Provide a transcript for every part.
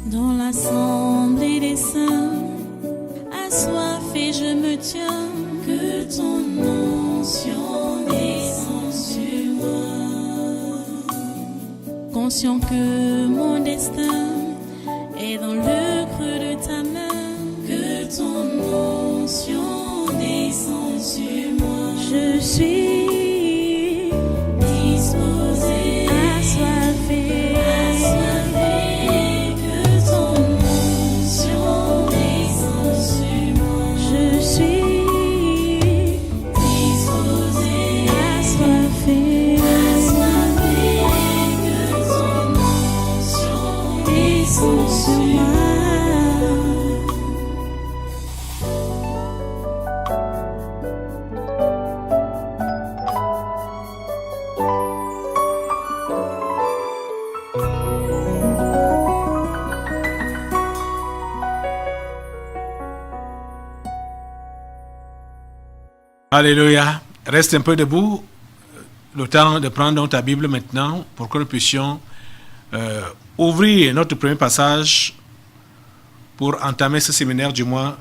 Dans l'assemblée des saints, assoiffé je me tiens, que ton onction descende sur moi. Conscient que mon destin est dans le creux de ta main, que ton onction descende sur moi. Je suis disposé, assoiffé, que ton onction descende sur moi. Je suis disposé, assoiffé, que ton onction descende sur moi. Alléluia. Reste un peu debout. Le temps de prendre donc ta Bible maintenant pour que nous puissions ouvrir notre premier passage pour entamer ce séminaire du mois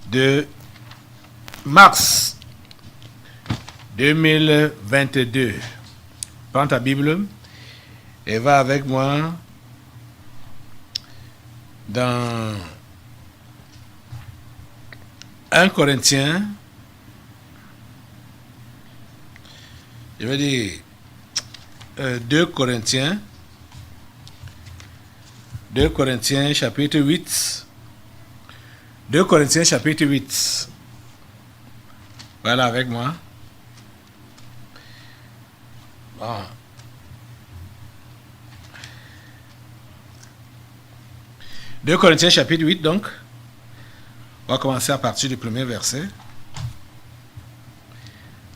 de mars 2022. Prends ta Bible et va avec moi dans 1 Corinthiens. Je vais dire 2 Corinthiens chapitre 8. 2 Corinthiens chapitre 8. Voilà avec moi. Bon. 2 Corinthiens chapitre 8 donc. On va commencer à partir du premier verset.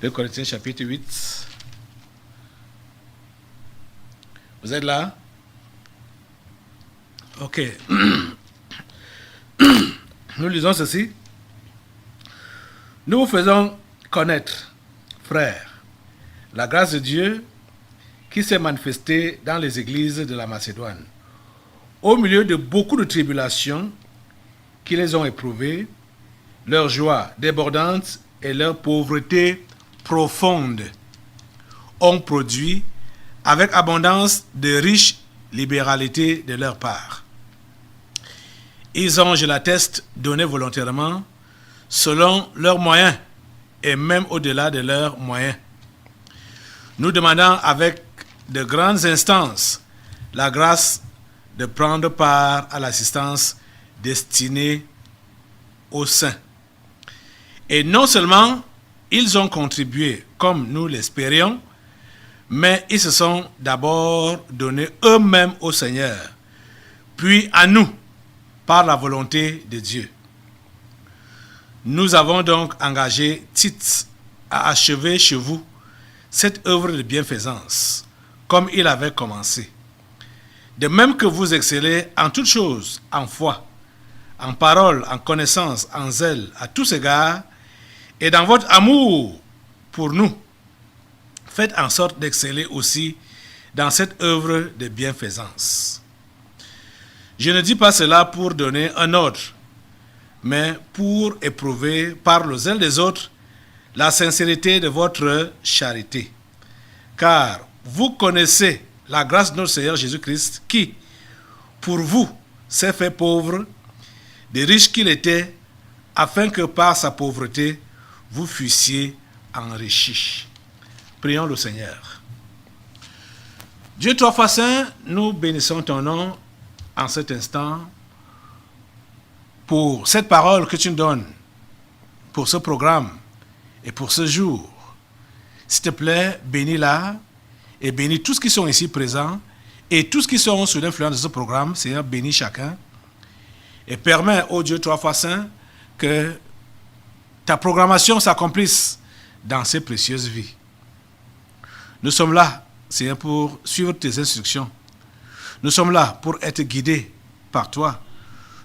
2 Corinthiens chapitre 8. Vous êtes là? Ok. Nous lisons ceci. Nous vous faisons connaître, frères, la grâce de Dieu qui s'est manifestée dans les églises de la Macédoine. Au milieu de beaucoup de tribulations qui les ont éprouvées, leur joie débordante et leur pauvreté profonde ont produit avec abondance de riches libéralités de leur part. Ils ont, je l'atteste, donné volontairement, selon leurs moyens, et même au-delà de leurs moyens. Nous demandons avec de grandes instances la grâce de prendre part à l'assistance destinée aux saints. Et non seulement ils ont contribué comme nous l'espérions, mais ils se sont d'abord donnés eux-mêmes au Seigneur, puis à nous, par la volonté de Dieu. Nous avons donc engagé Tite à achever chez vous cette œuvre de bienfaisance, comme il avait commencé. De même que vous excellez en toutes choses, en foi, en parole, en connaissance, en zèle, à tous égards, et dans votre amour pour nous, faites en sorte d'exceller aussi dans cette œuvre de bienfaisance. Je ne dis pas cela pour donner un ordre, mais pour éprouver par le zèle des autres la sincérité de votre charité. Car vous connaissez la grâce de notre Seigneur Jésus-Christ qui, pour vous, s'est fait pauvre, des riches qu'il était, afin que par sa pauvreté, vous fussiez enrichis. Prions le Seigneur. Dieu trois fois saint, nous bénissons ton nom en cet instant pour cette parole que tu nous donnes, pour ce programme et pour ce jour. S'il te plaît, bénis-la et bénis tous qui sont ici présents et tous qui sont sous l'influence de ce programme. Seigneur, bénis chacun et permets, ô Dieu trois fois saint, que ta programmation s'accomplisse dans ces précieuses vies. Nous sommes là, Seigneur, pour suivre tes instructions. Nous sommes là pour être guidés par toi.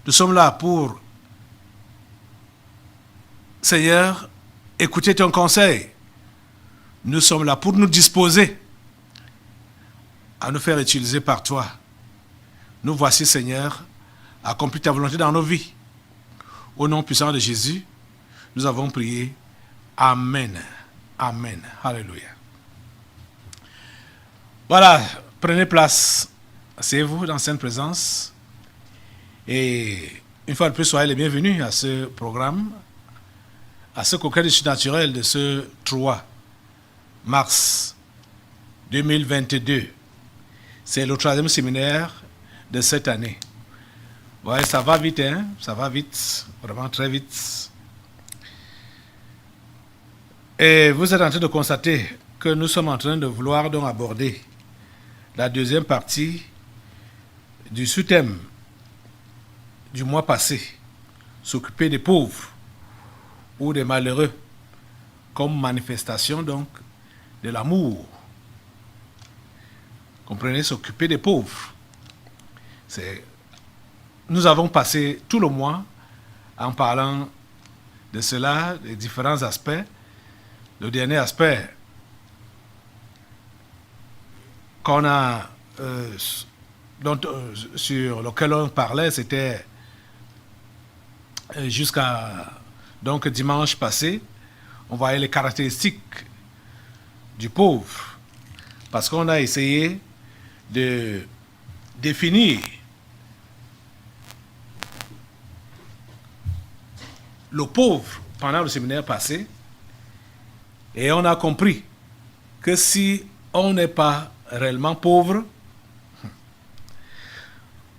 Nous sommes là pour, Seigneur, écouter ton conseil. Nous sommes là pour nous disposer à nous faire utiliser par toi Nous voici, Seigneur, accomplis ta volonté dans nos vies. Au nom puissant de Jésus, nous avons prié. Amen. Amen. Alléluia. Voilà, prenez place. Asseyez-vous dans cette présence. Et une fois de plus, soyez les bienvenus à ce programme, à ce congrès du surnaturel de ce 3 mars 2022. C'est le 3e séminaire de cette année. Ouais, ça va vite, hein? Ça va vite, vraiment très vite. Et vous êtes en train de constater que nous sommes en train de vouloir donc aborder la deuxième partie du sous-thème du mois passé, s'occuper des pauvres ou des malheureux, comme manifestation donc de l'amour. Comprenez, s'occuper des pauvres. Nous avons passé tout le mois en parlant de cela, des différents aspects. Le dernier aspect qu'on a sur lequel on parlait, c'était jusqu'à donc dimanche passé, on voyait les caractéristiques du pauvre, parce qu'on a essayé de définir le pauvre pendant le séminaire passé, et on a compris que si on n'est pas réellement pauvre,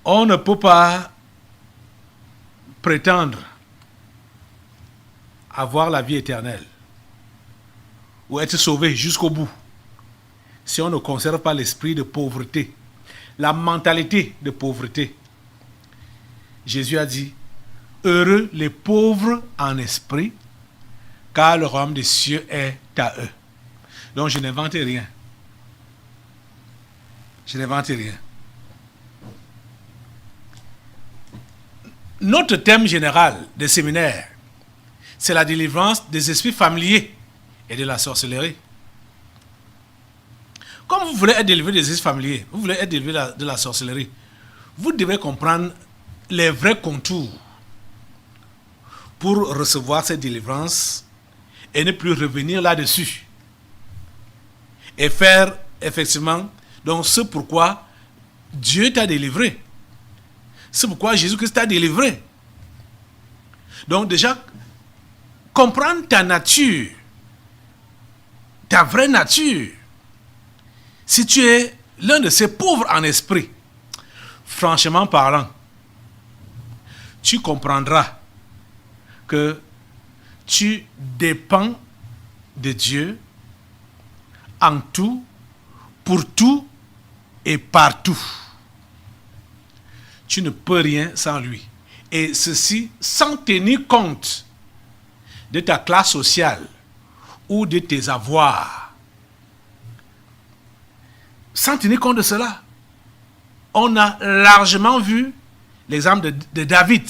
on ne peut pas prétendre avoir la vie éternelle ou être sauvé jusqu'au bout si on ne conserve pas l'esprit de pauvreté, la mentalité de pauvreté. Jésus a dit, heureux les pauvres en esprit, car le royaume des cieux est à eux. Donc je n'invente rien. Je n'invente rien. Notre thème général des séminaires, c'est la délivrance des esprits familiers et de la sorcellerie. Comme vous voulez être délivré des esprits familiers, vous voulez être délivré de la sorcellerie, vous devez comprendre les vrais contours pour recevoir cette délivrance et ne plus revenir là-dessus. Et faire effectivement donc ce pourquoi Dieu t'a délivré. C'est pourquoi Jésus-Christ t'a délivré. Donc déjà, comprendre ta nature, ta vraie nature. Si tu es l'un de ces pauvres en esprit, franchement parlant, tu comprendras que tu dépends de Dieu en tout, pour tout et partout. Tu ne peux rien sans lui. Et ceci sans tenir compte de ta classe sociale ou de tes avoirs. Sans tenir compte de cela, on a largement vu l'exemple de David,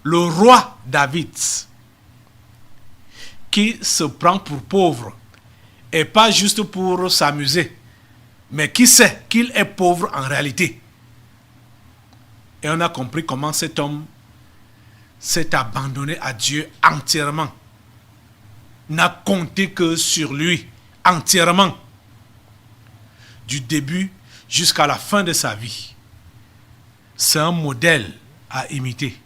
le roi David, qui se prend pour pauvre, et pas juste pour s'amuser, mais qui sait qu'il est pauvre en réalité. Et on a compris comment cet homme s'est abandonné à Dieu entièrement, n'a compté que sur lui entièrement, du début jusqu'à la fin de sa vie. C'est un modèle à imiter.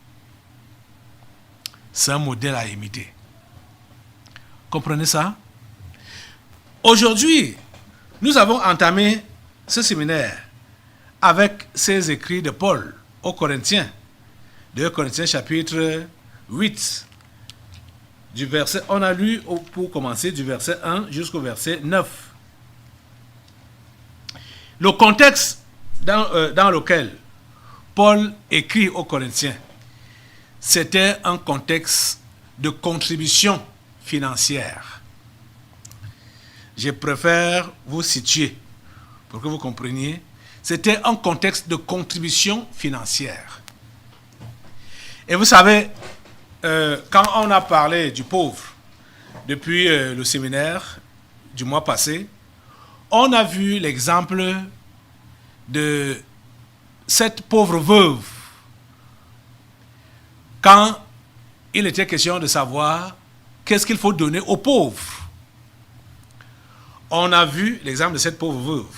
C'est un modèle à imiter. Comprenez ça? Aujourd'hui, nous avons entamé ce séminaire avec ces écrits de Paul aux Corinthiens. 2 Corinthiens chapitre 8. Du verset, on a lu pour commencer du verset 1 jusqu'au verset 9. Le contexte dans lequel Paul écrit aux Corinthiens, c'était un contexte de contribution financière. Je préfère vous situer pour que vous compreniez. C'était un contexte de contribution financière. Et vous savez, quand on a parlé du pauvre depuis le séminaire du mois passé, on a vu l'exemple de cette pauvre veuve, quand il était question de savoir qu'est-ce qu'il faut donner aux pauvres. On a vu l'exemple de cette pauvre veuve.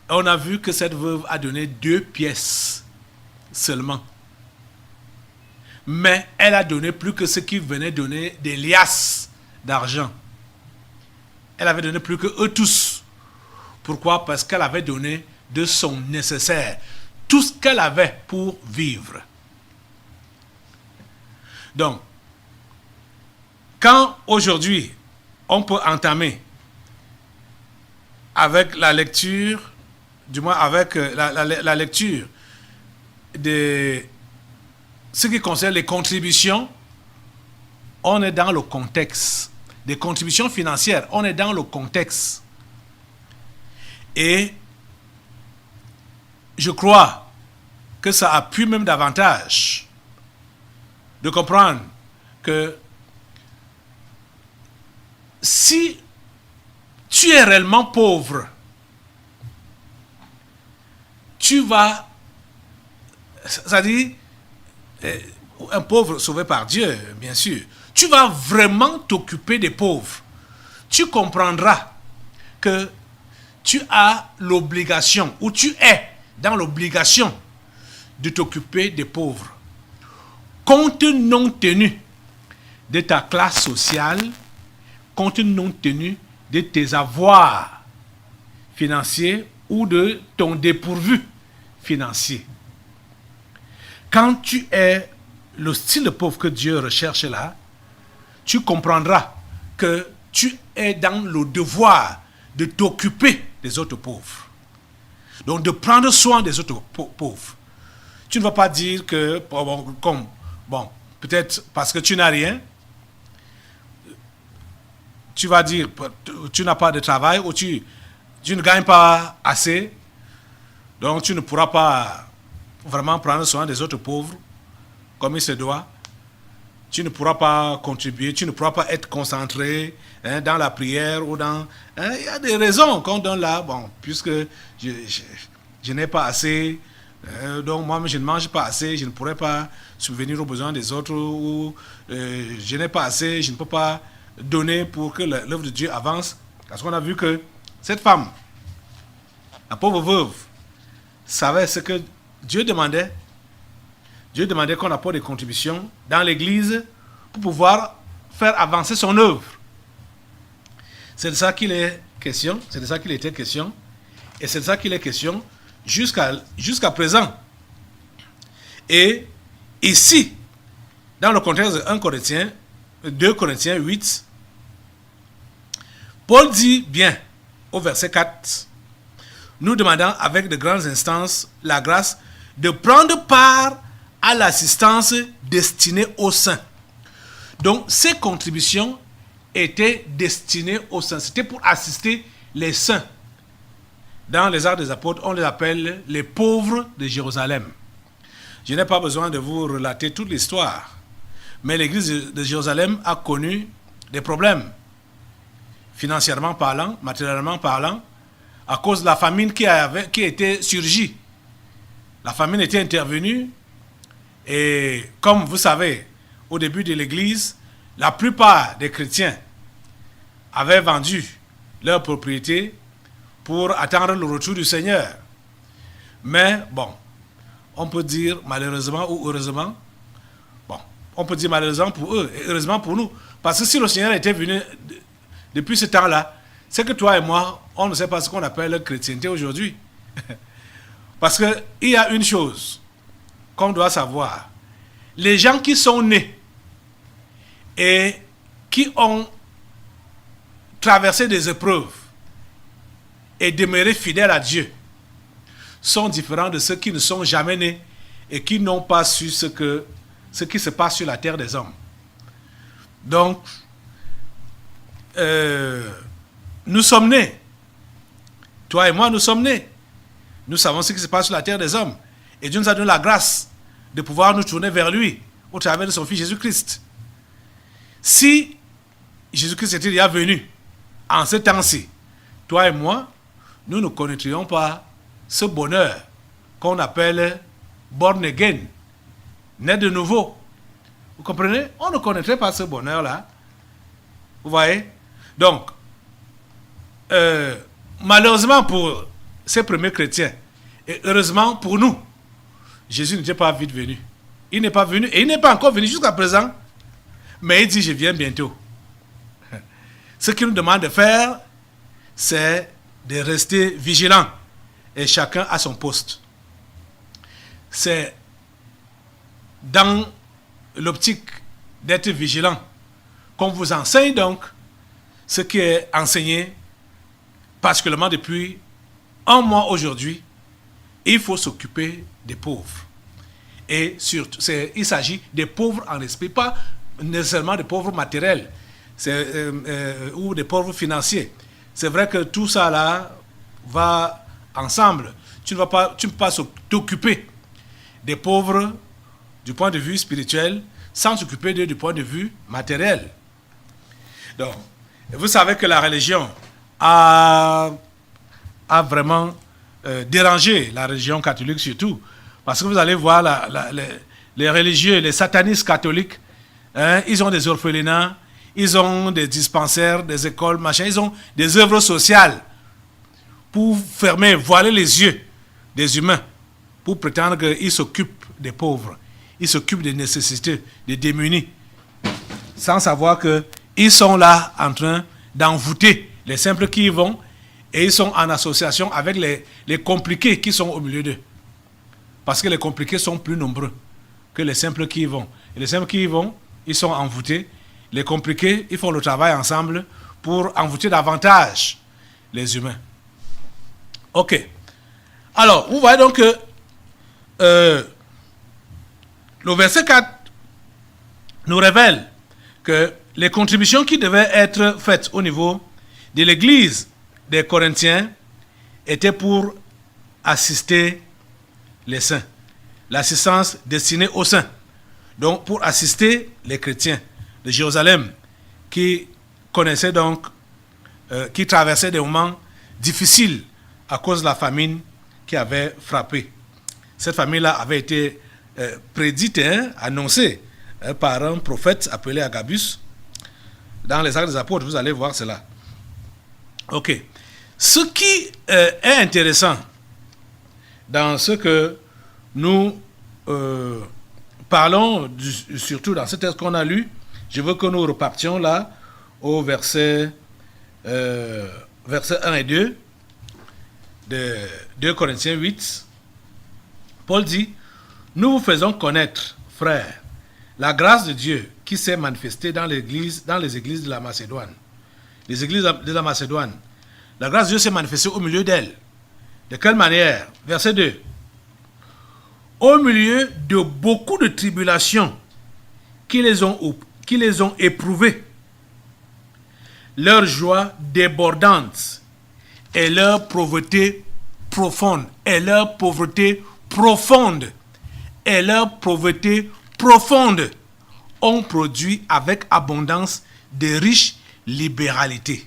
On a vu que cette veuve a donné 2 pièces seulement. Mais elle a donné plus que ce qui venait donner des liasses d'argent. Elle avait donné plus que eux tous. Pourquoi? Parce qu'elle avait donné de son nécessaire. Tout ce qu'elle avait pour vivre. Donc, quand aujourd'hui, on peut entamer avec la lecture, du moins avec la lecture de ce qui concerne les contributions, on est dans le contexte. Des contributions financières, on est dans le contexte. Et je crois que ça appuie même davantage de comprendre que si tu es réellement pauvre, tu vas, c'est-à-dire un pauvre sauvé par Dieu, bien sûr, tu vas vraiment t'occuper des pauvres. Tu comprendras que tu as l'obligation, ou tu es dans l'obligation de t'occuper des pauvres. Compte non tenu de ta classe sociale, compte non tenu de tes avoirs financiers ou de ton dépourvu financier. Quand tu es le style de pauvre que Dieu recherche là, tu comprendras que tu es dans le devoir de t'occuper des autres pauvres. Donc de prendre soin des autres pauvres. Tu ne vas pas dire que, peut-être parce que tu n'as rien, tu vas dire tu n'as pas de travail ou tu ne gagnes pas assez, donc tu ne pourras pas vraiment prendre soin des autres pauvres comme il se doit. Tu ne pourras pas contribuer, tu ne pourras pas être concentré dans la prière ou dans... Il y a des raisons qu'on donne là, puisque je n'ai pas assez, donc moi je ne mange pas assez, je ne pourrai pas subvenir aux besoins des autres, ou je n'ai pas assez, je ne peux pas donner pour que l'œuvre de Dieu avance. Parce qu'on a vu que cette femme, la pauvre veuve, savait ce que Dieu demandait. Dieu demandait qu'on apporte des contributions dans l'église pour pouvoir faire avancer son œuvre. C'est de ça qu'il est question, c'est de ça qu'il était question, et c'est de ça qu'il est question jusqu'à présent. Et ici, dans le contexte de 2 Corinthiens 8, Paul dit bien au verset 4, nous demandons avec de grandes instances la grâce de prendre part à l'assistance destinée aux saints. Donc, ces contributions étaient destinées aux saints. C'était pour assister les saints. Dans les Actes des Apôtres, on les appelle les pauvres de Jérusalem. Je n'ai pas besoin de vous relater toute l'histoire, mais l'église de Jérusalem a connu des problèmes, financièrement parlant, matériellement parlant, à cause de la famine qui était surgie. La famine était intervenue. Et comme vous savez, au début de l'église, la plupart des chrétiens avaient vendu leurs propriétés pour attendre le retour du Seigneur. Mais on peut dire malheureusement ou heureusement, on peut dire malheureusement pour eux et heureusement pour nous. Parce que si le Seigneur était venu depuis ce temps-là, c'est que toi et moi, on ne sait pas ce qu'on appelle la chrétienté aujourd'hui. Parce qu'il y a une chose qu'on doit savoir. Les gens qui sont nés et qui ont traversé des épreuves et demeuré fidèles à Dieu sont différents de ceux qui ne sont jamais nés et qui n'ont pas su ce qui se passe sur la terre des hommes. Donc, nous sommes nés. Toi et moi, nous sommes nés. Nous savons ce qui se passe sur la terre des hommes. Et Dieu nous a donné la grâce de pouvoir nous tourner vers lui au travers de son Fils Jésus-Christ. Si Jésus-Christ était déjà venu en ce temps-ci, toi et moi, nous ne connaîtrions pas ce bonheur qu'on appelle born again, né de nouveau. Vous comprenez? On ne connaîtrait pas ce bonheur-là. Vous voyez? Donc, malheureusement pour ces premiers chrétiens, et heureusement pour nous, Jésus n'était pas vite venu. Il n'est pas venu, et il n'est pas encore venu jusqu'à présent, mais il dit, je viens bientôt. Ce qu'il nous demande de faire, c'est de rester vigilants, et chacun à son poste. C'est dans l'optique d'être vigilant qu'on vous enseigne donc ce qui est enseigné, particulièrement depuis un mois aujourd'hui. Il faut s'occuper des pauvres. Et surtout, il s'agit des pauvres en esprit, pas nécessairement des pauvres matériels ou des pauvres financiers. C'est vrai que tout ça là va ensemble. Tu ne peux pas t'occuper des pauvres du point de vue spirituel sans s'occuper d'eux du point de vue matériel. Donc, vous savez que la religion a vraiment dérangé, la religion catholique surtout, parce que vous allez voir les religieux, les satanistes catholiques, hein, ils ont des orphelinats, ils ont des dispensaires, des écoles, machin, ils ont des œuvres sociales pour voiler les yeux des humains, pour prétendre qu'ils s'occupent des pauvres, ils s'occupent des nécessités, des démunis, sans savoir qu'ils sont là en train d'envoûter les simples qui y vont, et ils sont en association avec les compliqués qui sont au milieu d'eux. Parce que les compliqués sont plus nombreux que les simples qui y vont. Et les simples qui y vont, ils sont envoûtés. Les compliqués, ils font le travail ensemble pour envoûter davantage les humains. Ok. Alors, vous voyez donc que le verset 4 nous révèle que les contributions qui devaient être faites au niveau de l'église des Corinthiens étaient pour assister les saints. L'assistance destinée aux saints. Donc, pour assister les chrétiens de Jérusalem qui connaissaient donc, qui traversaient des moments difficiles à cause de la famine qui avait frappé. Cette famine-là avait été prédite, annoncée par un prophète appelé Agabus. Dans les Actes des Apôtres, vous allez voir cela. Ok. Ce qui est intéressant dans ce que nous parlons, surtout dans ce texte qu'on a lu, je veux que nous repartions là au verset 1 et 2 de 2 Corinthiens 8. Paul dit, nous vous faisons connaître, frères, la grâce de Dieu qui s'est manifestée dans les églises de la Macédoine. Les églises de la Macédoine. La grâce de Dieu s'est manifestée au milieu d'elles. De quelle manière? Verset 2. Au milieu de beaucoup de tribulations qui les ont éprouvées, leur joie débordante et leur pauvreté profonde, ont produit avec abondance de riches libéralités.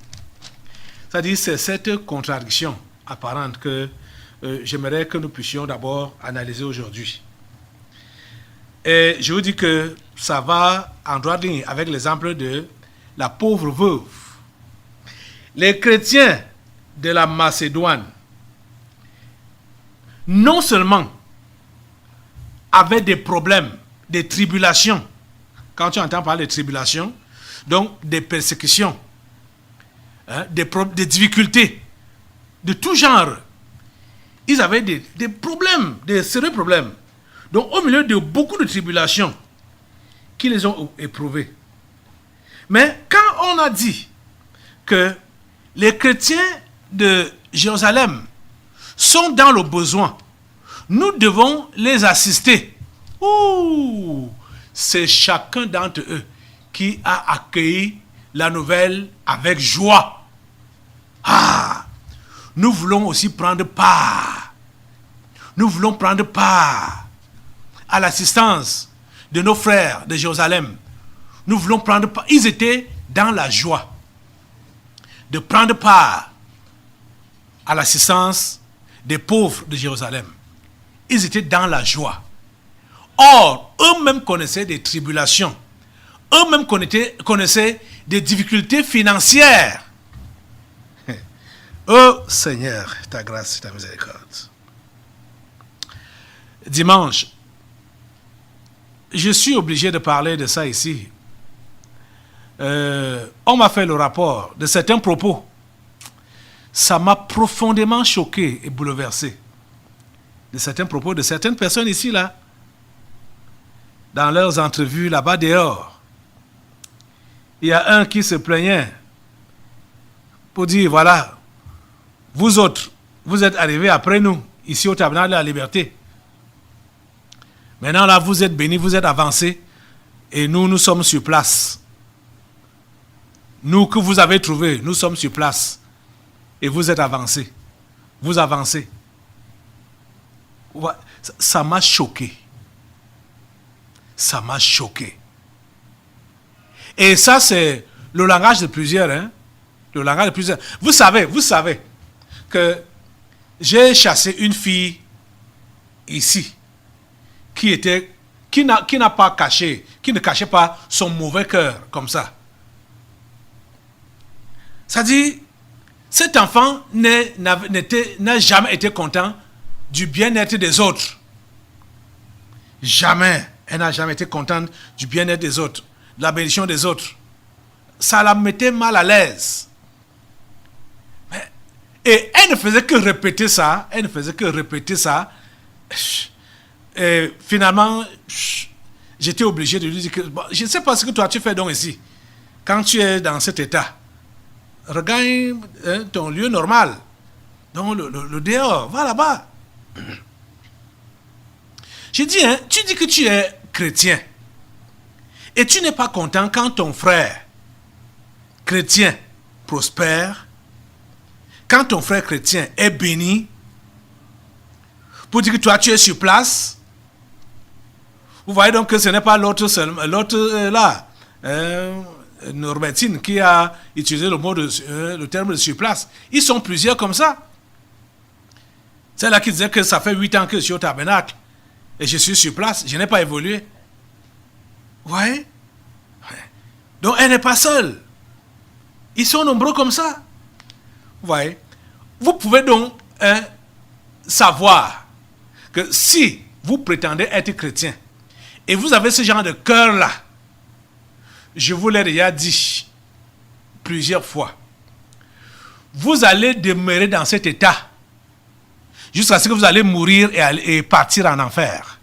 C'est-à-dire, c'est cette contradiction apparente que j'aimerais que nous puissions d'abord analyser aujourd'hui. Et je vous dis que ça va en droite ligne avec l'exemple de la pauvre veuve. Les chrétiens de la Macédoine, non seulement avaient des problèmes, des tribulations, quand tu entends parler de tribulations, donc des persécutions, des difficultés de tout genre. Ils avaient des problèmes, des sérieux problèmes. Donc au milieu de beaucoup de tribulations qui les ont éprouvées. Mais quand on a dit que les chrétiens de Jérusalem sont dans le besoin, nous devons les assister. C'est chacun d'entre eux qui a accueilli la nouvelle avec joie. Nous voulons aussi prendre part. Nous voulons prendre part à l'assistance de nos frères de Jérusalem. Nous voulons prendre part. Ils étaient dans la joie de prendre part à l'assistance des pauvres de Jérusalem. ils étaient dans la joie. Or, eux-mêmes connaissaient des tribulations. Eux-mêmes connaissaient des difficultés financières. Oh Seigneur, ta grâce et ta miséricorde. Dimanche, je suis obligé de parler de ça ici. On m'a fait le rapport de certains propos. Ça m'a profondément choqué et bouleversé. De certains propos de certaines personnes ici, là, dans leurs entrevues là-bas dehors. Il y a un qui se plaignait pour dire, voilà, vous autres, vous êtes arrivés après nous, ici au Tabernacle de la Liberté. Maintenant là, vous êtes bénis, vous êtes avancés, et nous sommes sur place. Nous que vous avez trouvés, nous sommes sur place. Et vous êtes avancés. Vous avancez. Ouais, ça m'a choqué. Ça m'a choqué. Et ça, c'est le langage de plusieurs. Hein? Le langage de plusieurs. Vous savez que j'ai chassé une fille ici qui n'a pas caché, qui ne cachait pas son mauvais cœur comme ça. Ça dit, cet enfant n'a jamais été content du bien-être des autres. Jamais. Elle n'a jamais été contente du bien-être des autres, de la bénédiction des autres. Ça la mettait mal à l'aise. Et elle ne faisait que répéter ça. Elle ne faisait que répéter ça. Et finalement, j'étais obligé de lui dire que bon, je ne sais pas ce que toi tu fais donc ici. Quand tu es dans cet état, regagne ton lieu normal. Donc le dehors, va là-bas. J'ai dit, tu dis que tu es chrétien. Et tu n'es pas content quand ton frère chrétien prospère, quand ton frère chrétien est béni, pour dire que toi tu es sur place. Vous voyez donc que ce n'est pas l'autre là, Norbertine, qui a utilisé le terme de sur place. Ils sont plusieurs comme ça. C'est là qui disait que ça fait 8 ans que je suis au tabernacle et je suis sur place, je n'ai pas évolué. Vous voyez? Donc elle n'est pas seule. Ils sont nombreux comme ça. Vous voyez? Vous pouvez donc savoir que si vous prétendez être chrétien et vous avez ce genre de cœur-là, je vous l'ai déjà dit plusieurs fois, vous allez demeurer dans cet état jusqu'à ce que vous allez mourir et partir en enfer.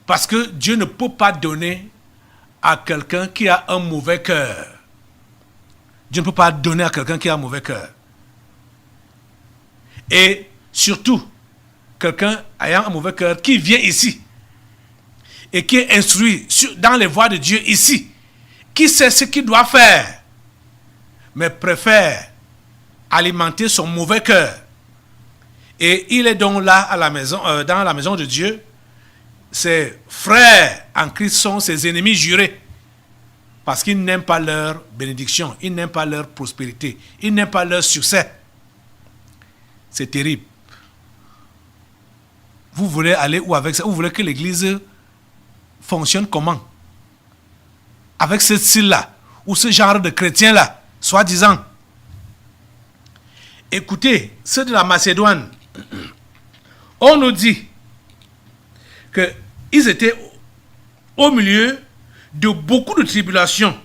Parce que Dieu ne peut pas donner à quelqu'un qui a un mauvais cœur. Dieu ne peut pas donner à quelqu'un qui a un mauvais cœur. Et surtout, quelqu'un ayant un mauvais cœur qui vient ici et qui est instruit dans les voies de Dieu ici, qui sait ce qu'il doit faire, mais préfère alimenter son mauvais cœur. Et il est donc là à la maison, dans la maison de Dieu. Ses frères en Christ sont ses ennemis jurés. Parce qu'ils n'aiment pas leur bénédiction, ils n'aiment pas leur prospérité, ils n'aiment pas leur succès. C'est terrible. Vous voulez aller où avec ça? Vous voulez que l'église fonctionne comment? Avec ce style-là, ou ce genre de chrétiens-là, soi-disant. Écoutez, ceux de la Macédoine, on nous dit qu'ils étaient au milieu de beaucoup de tribulations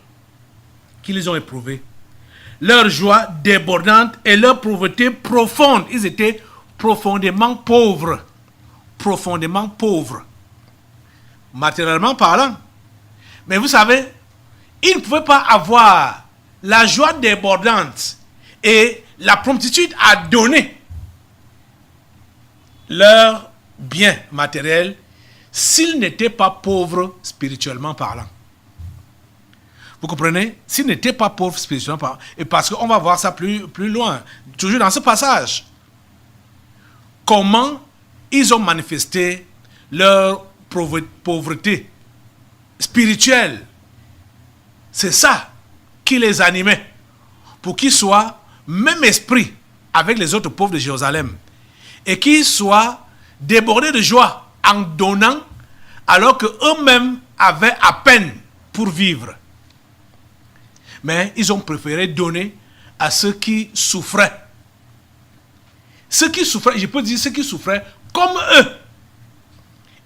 qu'ils ont éprouvées. Leur joie débordante et leur pauvreté profonde. Ils étaient profondément pauvres. Profondément pauvres. Matériellement parlant. Mais vous savez, ils ne pouvaient pas avoir la joie débordante et la promptitude à donner leur bien matériel s'ils n'étaient pas pauvres spirituellement parlant. Vous comprenez? S'ils n'étaient pas pauvres spirituellement parlant. Et parce qu'on va voir ça plus loin, toujours dans ce passage. Comment ils ont manifesté leur pauvreté spirituelle. C'est ça qui les animait. Pour qu'ils soient même esprit avec les autres pauvres de Jérusalem. Et qu'ils soient débordaient de joie en donnant alors qu'eux-mêmes avaient à peine pour vivre. Mais ils ont préféré donner à ceux qui souffraient. Ceux qui souffraient, je peux dire ceux qui souffraient comme eux.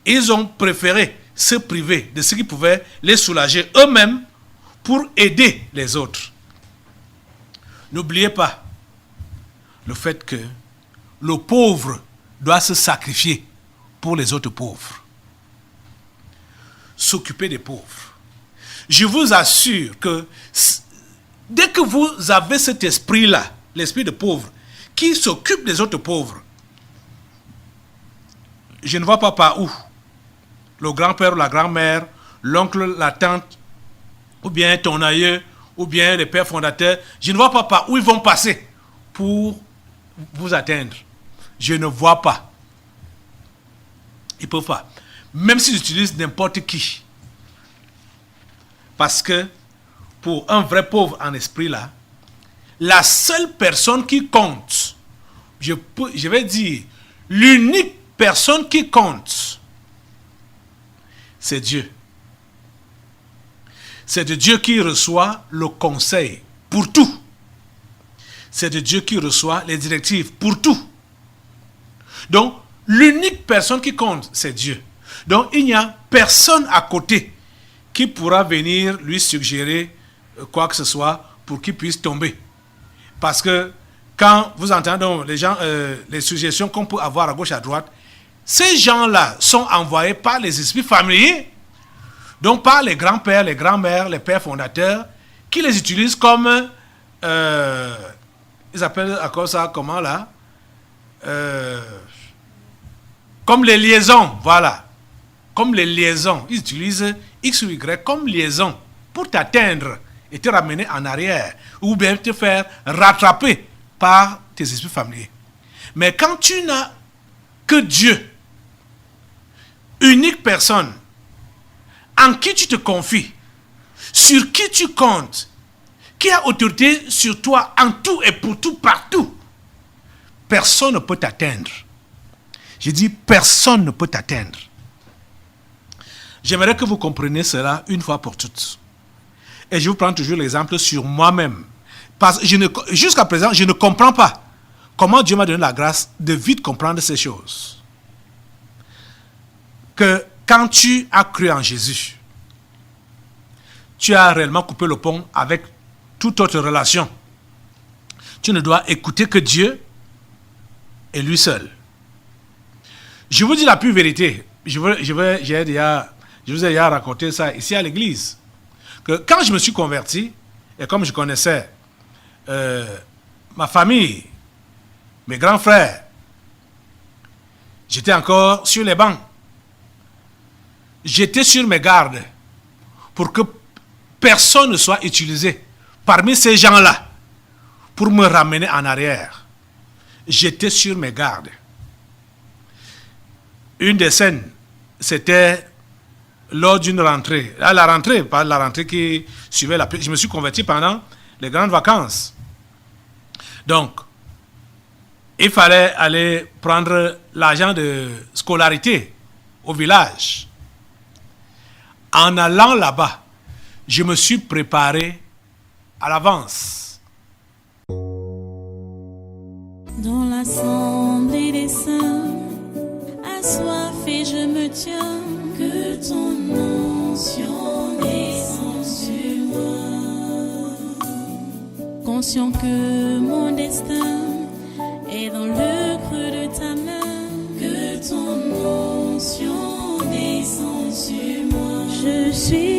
Ils ont préféré se priver de ce qui pouvait les soulager eux-mêmes pour aider les autres. N'oubliez pas le fait que le pauvre doit se sacrifier pour les autres pauvres. S'occuper des pauvres. Je vous assure que dès que vous avez cet esprit-là, l'esprit de pauvre, qui s'occupe des autres pauvres, je ne vois pas par où le grand-père ou la grand-mère, l'oncle, la tante, ou bien ton aïeux, ou bien les pères fondateurs, je ne vois pas par où ils vont passer pour vous atteindre. Je ne vois pas. Ils ne peuvent pas. Même s'ils utilisent n'importe qui. Parce que pour un vrai pauvre en esprit là, la seule personne qui compte, je vais dire, l'unique personne qui compte, c'est Dieu. C'est de Dieu qui reçoit le conseil pour tout. C'est de Dieu qui reçoit les directives pour tout. Donc, l'unique personne qui compte, c'est Dieu. Donc, il n'y a personne à côté qui pourra venir lui suggérer quoi que ce soit pour qu'il puisse tomber. Parce que quand vous entendez les gens, les suggestions qu'on peut avoir à gauche et à droite, ces gens-là sont envoyés par les esprits familiers, donc par les grands-pères, les grands-mères, les pères fondateurs, qui les utilisent comme, ils appellent encore ça comment là, comme les liaisons, voilà, comme les liaisons. Ils utilisent X ou Y comme liaison pour t'atteindre et te ramener en arrière, ou bien te faire rattraper par tes esprits familiers. Mais quand tu n'as que Dieu, unique personne, en qui tu te confies, sur qui tu comptes, qui a autorité sur toi en tout et pour tout, partout, personne ne peut t'atteindre. Je dis personne ne peut t'atteindre. J'aimerais que vous compreniez cela une fois pour toutes. Et je vous prends toujours l'exemple sur moi-même. Parce que jusqu'à présent, je ne comprends pas comment Dieu m'a donné la grâce de vite comprendre ces choses. Que quand tu as cru en Jésus, tu as réellement coupé le pont avec toute autre relation. Tu ne dois écouter que Dieu et lui seul. Je vous dis la pure vérité. Je vous ai déjà raconté ça ici à l'église. Que quand je me suis converti, et comme je connaissais ma famille, mes grands frères, j'étais encore sur les bancs. J'étais sur mes gardes pour que personne ne soit utilisé parmi ces gens-là pour me ramener en arrière. J'étais sur mes gardes. Une des scènes, c'était lors d'une rentrée. Là, la rentrée, pas la rentrée qui suivait la... Je me suis converti pendant les grandes vacances. Donc, il fallait aller prendre l'argent de scolarité au village. En allant là-bas, je me suis préparé à l'avance. Dans l'assemblée des saints, assoiffé je me tiens, que ton onction descende sur moi. Conscient que mon destin est dans le creux de ta main, que ton onction descende sur moi. Je suis